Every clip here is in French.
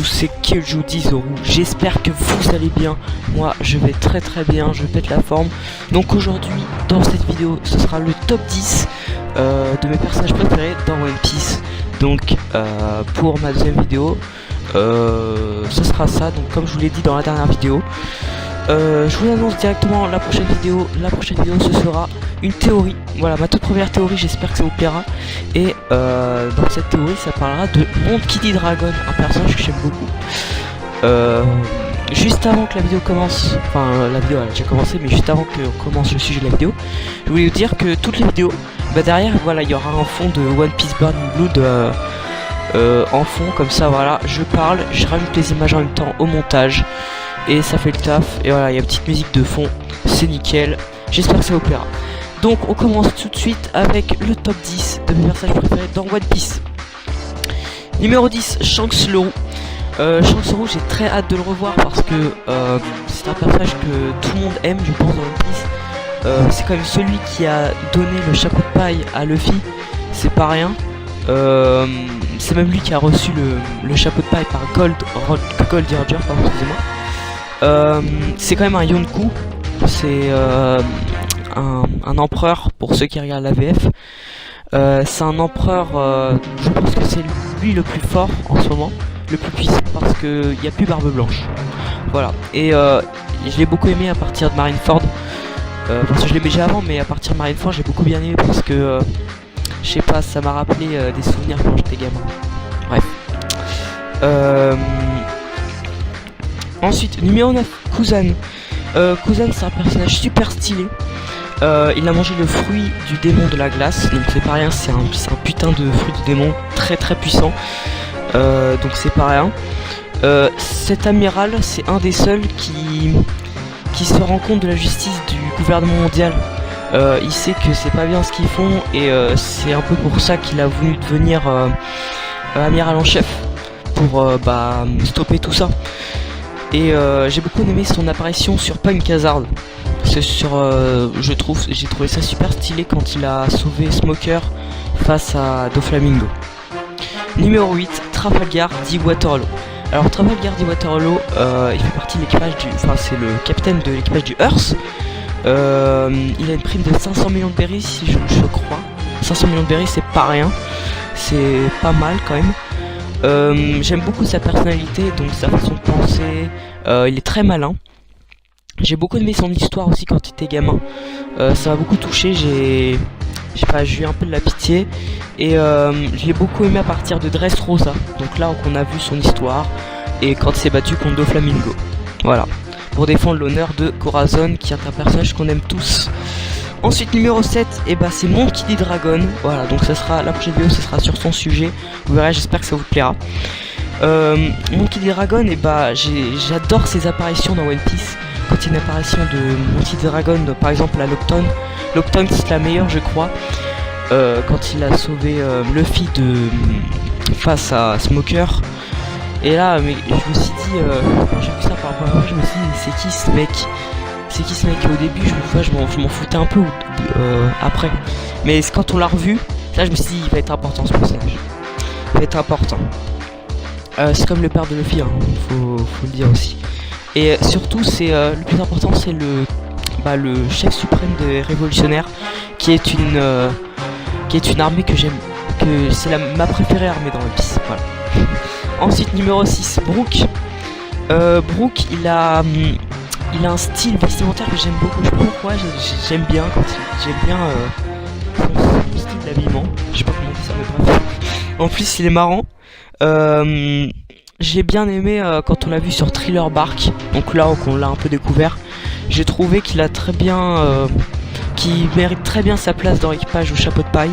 c'est Kyoju10 j'espère que vous allez bien. Moi je vais très bien, je pète la forme. Donc aujourd'hui dans cette vidéo ce sera le top 10 de mes personnages préférés dans One Piece. Donc pour ma deuxième vidéo ce sera ça, donc comme je vous l'ai dit dans la dernière vidéo. Je vous annonce directement la prochaine vidéo. La prochaine vidéo ce sera une théorie. Voilà ma toute première théorie, j'espère que ça vous plaira. Et dans cette théorie ça parlera de Monkey D. Dragon, un personnage que j'aime beaucoup. Juste avant que la vidéo commence, enfin la vidéo elle a déjà commencé, mais juste avant que commence le sujet de la vidéo, je voulais vous dire que toutes les vidéos, derrière voilà il y aura un fond de One Piece Burning Blood en fond, comme ça voilà, je parle, je rajoute les images en même temps au montage. Et ça fait le taf, et voilà, il y a une petite musique de fond, c'est nickel, j'espère que ça vous plaira. Donc on commence tout de suite avec le top 10 de mes personnages préférés dans One Piece. Numéro 10, Shanks le Roux. Shanks le Roux, j'ai très hâte de le revoir parce que c'est un personnage que tout le monde aime, je pense, dans One Piece. C'est quand même celui qui a donné le chapeau de paille à Luffy, c'est pas rien. C'est même lui qui a reçu le chapeau de paille par Gold Roger, pardon, excusez-moi. C'est quand même un Yonkou, c'est un empereur pour ceux qui regardent la VF. C'est un empereur, je pense que c'est lui le plus fort en ce moment, le plus puissant parce qu'il n'y a plus Barbe Blanche. Voilà, et je l'ai beaucoup aimé à partir de Marineford, parce que je l'aimais déjà avant, mais à partir de Marineford j'ai beaucoup bien aimé parce que je sais pas, ça m'a rappelé des souvenirs quand j'étais gamin. Bref. Ensuite, numéro 9, Kuzan. Kuzan, c'est un personnage super stylé. Il a mangé le fruit du démon de la glace, donc c'est pas rien, c'est un putain de fruit du démon très puissant. Donc c'est pas rien. Cet amiral, c'est un des seuls qui se rend compte de la justice du gouvernement mondial. Il sait que c'est pas bien ce qu'ils font et c'est un peu pour ça qu'il a voulu devenir amiral en chef pour stopper tout ça. Et j'ai beaucoup aimé son apparition sur Punk Hazard. J'ai trouvé ça super stylé quand il a sauvé Smoker face à Doflamingo. Numéro 8, Trafalgar D. Waterloo. Alors Trafalgar D. Waterloo, il fait partie de l'équipage c'est le capitaine de l'équipage du Earth. Il a une prime de 500 millions de berries, si je crois. 500 millions de berries, c'est pas rien. C'est pas mal quand même. J'aime beaucoup sa personnalité, donc sa façon de penser. Il est très malin. J'ai beaucoup aimé son histoire aussi quand il était gamin. Ça m'a beaucoup touché. J'ai eu un peu de la pitié. Et je l'ai beaucoup aimé à partir de Dressrosa. Donc là on a vu son histoire. Et quand il s'est battu contre Doflamingo. Voilà. Pour défendre l'honneur de Corazon, qui est un personnage qu'on aime tous. Ensuite numéro 7, c'est Monkey D. Dragon. Voilà, donc ça sera la prochaine vidéo, ce sera sur son sujet. Vous verrez, j'espère que ça vous plaira. Monkey D. Dragon, j'adore ses apparitions dans One Piece. Quand il y a une apparition de Monkey D. Dragon, par exemple à Lopton. Lopton c'est la meilleure je crois. Quand il a sauvé Luffy face à Smoker. Et là, mais je me suis dit, quand j'ai vu ça par rapport à moi, je me suis dit, c'est qui ce mec? C'est qui ce mec? Et au début, je m'en foutais un peu après. Mais quand on l'a revu, là je me suis dit, il va être important ce personnage. Il va être important. C'est comme le père de Luffy, hein, faut le dire aussi. Et surtout, le plus important, c'est le chef suprême des révolutionnaires, qui est une armée que j'aime. C'est ma préférée armée dans One Piece. Voilà. Ensuite numéro 6, Brook. Brook il a un style vestimentaire que j'aime beaucoup. Je sais pas pourquoi, j'aime bien son style d'habillement. Je sais pas comment dire ça, mais bref. En plus il est marrant. J'ai bien aimé quand on l'a vu sur Thriller Bark. Donc là où on l'a un peu découvert. J'ai trouvé qu'il a très bien qu'il mérite très bien sa place dans l'équipage au chapeau de paille.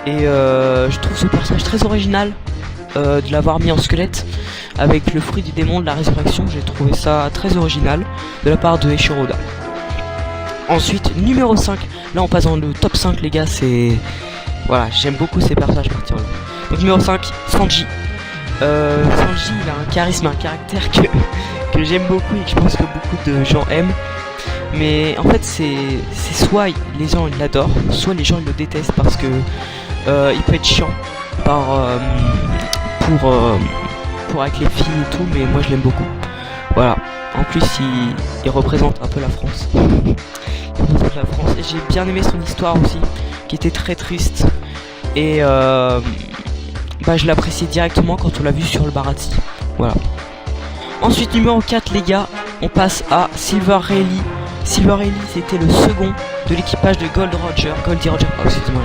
Et je trouve ce personnage très original. De l'avoir mis en squelette avec le fruit du démon de la résurrection, j'ai trouvé ça très original de la part de Eiichiro Oda. Ensuite numéro 5, là on passe dans le top 5 les gars, voilà, j'aime beaucoup ces personnages à partir de là. Donc numéro 5, Sanji. Sanji il a un charisme, un caractère que j'aime beaucoup et que je pense que beaucoup de gens aiment. Mais en fait c'est soit les gens ils l'adorent, soit les gens ils le détestent parce que il peut être chiant pour avec les filles et tout, mais moi je l'aime beaucoup. Voilà. En plus, il représente un peu la France. Il représente la France. Et j'ai bien aimé son histoire aussi, qui était très triste. Et bah, je l'appréciais directement quand on l'a vu sur le Baratie. Voilà. Ensuite, numéro 4, les gars, on passe à Silver Rayleigh. Silver Rayleigh, c'était le second de l'équipage de Goldie Roger. Oh, excusez-moi,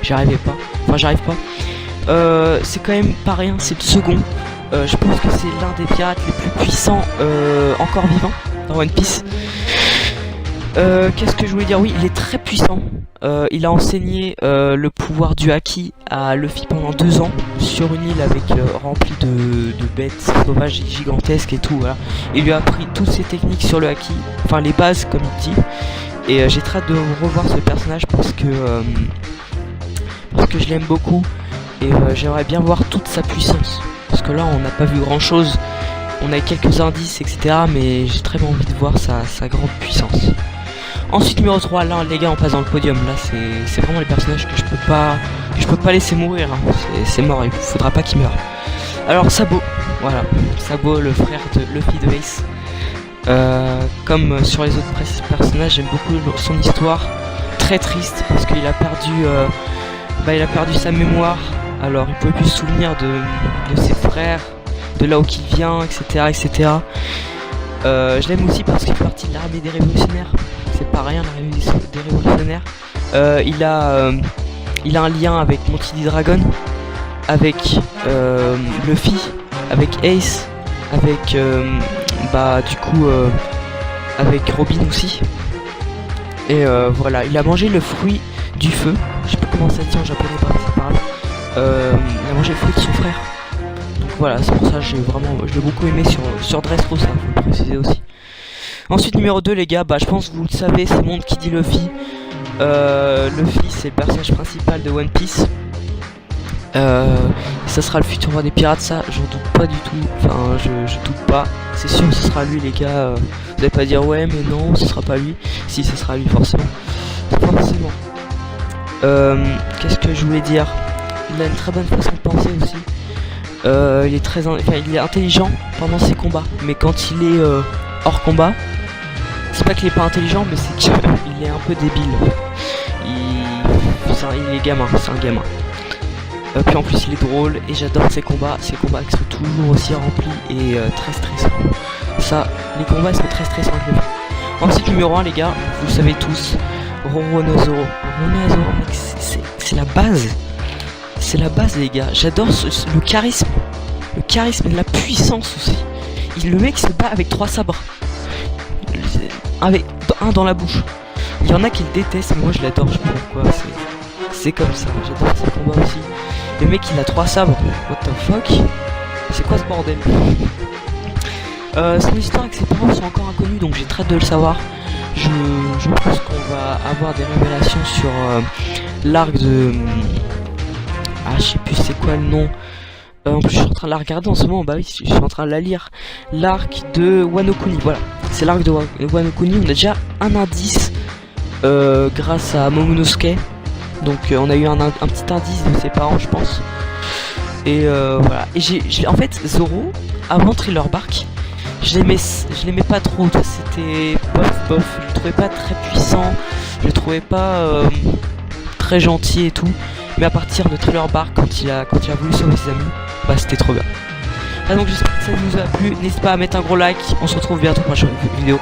j'y arrivais pas. Enfin, j'arrive pas. C'est quand même pas rien, c'est le second. Je pense que c'est l'un des pirates les plus puissants encore vivants dans One Piece. Qu'est-ce que je voulais dire? Oui, il est très puissant. Il a enseigné le pouvoir du haki à Luffy pendant 2 ans sur une île avec remplie de bêtes sauvages et gigantesques et tout. Voilà. Il lui a appris toutes ses techniques sur le haki, enfin les bases comme il dit. Et j'ai très hâte de revoir ce personnage parce que je l'aime beaucoup et j'aimerais bien voir toute sa puissance. Parce que là on n'a pas vu grand chose. On a quelques indices etc. Mais j'ai très envie de voir sa grande puissance. Ensuite numéro 3, là les gars on passe dans le podium, là c'est vraiment les personnages que je peux pas laisser mourir, hein. C'est mort, il faudra pas qu'il meure. Alors Sabo, voilà, Sabo le frère de Luffy de Ace. Comme sur les autres personnages, j'aime beaucoup son histoire, très triste parce qu'il a perdu sa mémoire, alors il pouvait plus se souvenir de ses frères, de là où il vient, etc. etc. Je l'aime aussi parce qu'il fait partie de l'armée des révolutionnaires. C'est pas rien l'armée des révolutionnaires. Il a un lien avec Monty D. Dragon, avec Luffy, avec Ace, avec avec Robin aussi. Et voilà, il a mangé le fruit du feu. Je sais pas comment ça se dit en japonais, c'est pas grave. Il a mangé le fruit de son frère. Donc voilà, c'est pour ça que je l'ai beaucoup aimé sur Dressrosa, faut le préciser aussi. Ensuite numéro 2 les gars, bah je pense que vous le savez, c'est Monde qui dit Luffy. Luffy c'est le personnage principal de One Piece. Ça sera le futur roi des pirates, ça j'en doute pas du tout. Enfin je doute pas. C'est sûr que ce sera lui les gars. Vous allez pas dire ouais mais non ce sera pas lui. Si ce sera lui forcément. Forcément. Qu'est-ce que je voulais dire? Il a une très bonne façon de penser aussi. Il est intelligent pendant ses combats. Mais quand il est hors combat, c'est pas qu'il est pas intelligent, mais c'est qu'il est un peu débile. Il est gamin, c'est un gamin. Puis en plus il est drôle et j'adore ses combats qui sont toujours aussi remplis et très stressants. Ça, les combats sont très stressants avec le jeu. Ensuite numéro 1 les gars, vous le savez tous, Roronoa-Zoro. Roronoa-Zoro mec, c'est la base. C'est la base les gars, j'adore le charisme. Le charisme et la puissance aussi. Le mec se bat avec 3 sabres. Avec un dans la bouche. Il y en a qui le détestent, mais moi je l'adore, je sais pas pourquoi. C'est comme ça, j'adore ces combats aussi. Le mec il a 3 sabres. What the fuck? C'est quoi ce bordel? Son histoire avec ses parents sont encore inconnus, donc j'ai très hâte de le savoir. Je pense qu'on va avoir des révélations sur l'arc de... Ah je sais plus c'est quoi le nom. En plus je suis en train de la regarder en ce moment, bah oui je suis en train de la lire. L'arc de Wano Kuni, voilà. C'est l'arc de Wano Kuni, on a déjà un indice grâce à Momonosuke. Donc on a eu un petit indice de ses parents je pense. Et voilà. Et en fait Zoro, avant Thriller Bark, je l'aimais pas trop, c'était bof, je le trouvais pas très puissant, je le trouvais pas très gentil et tout. Mais à partir de Thriller Bark, quand il a voulu sauver ses amis, bah c'était trop bien. Ah donc j'espère que ça vous a plu, n'hésitez pas à mettre un gros like, on se retrouve bientôt pour une prochaine vidéo.